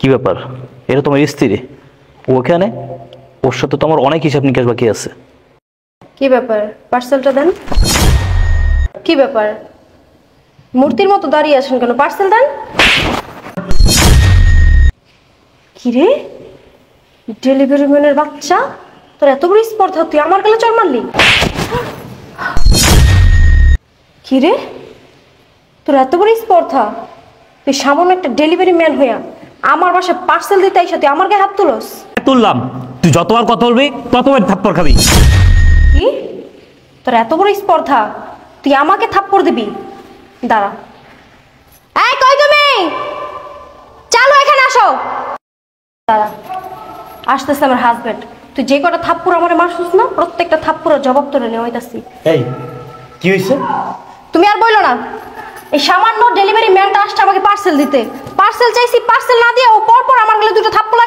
কি ব্যাপার? এটা তোমার স্ত্রী, ওখানে ওর সাথে তো আমার অনেক হিসাব নিকাশ বাকি আছে। কি ব্যাপার? পার্সেলটা দেন। কি ব্যাপার? মূর্তির মতো দাঁড়িয়ে আছেন কেন? পার্সেল দেন। কি রে, ডেলিভারি ম্যানের বাচ্চা, তোর এত বড় স্পর্ধা, তুই আমার গালে চড় মারলি? কি রে, তোর এত বড় স্পর্ধা, তুই সামান্য একটা ডেলিভারি ম্যান হইয়া আমার বাসায় পার্সেল দিতে আইসা তুই আমার গায়ে হাত তুলস? তুললাম, তুই যতবার কথা বলবি ততবার থাপ্পড় খাবি। কি, তোর এত বড় স্পর্ধা, তুই আমাকে থাপ্পড় দিবি? দাঁড়া। এই কই তুমি? চলো এখানে আসো। দাঁড়া, আসতেছে আমার হাজবেন্ড। তুই যে কটা থাপ্পড় আমারে মারছিস না, প্রত্যেকটা থাপ্পড়ের জবাব তোরে নেওয়া হইতাছি। এই কি হয়েছে? তুমি আর বইলো না। এই সামান্য ডেলিভারি ম্যানটা আসছে আমাকে পার্সেল দিতে। পার্সেল চাইছি, পার্সেল না দিয়ে ও পর পর আমার গালে দুটো থাপ্পড়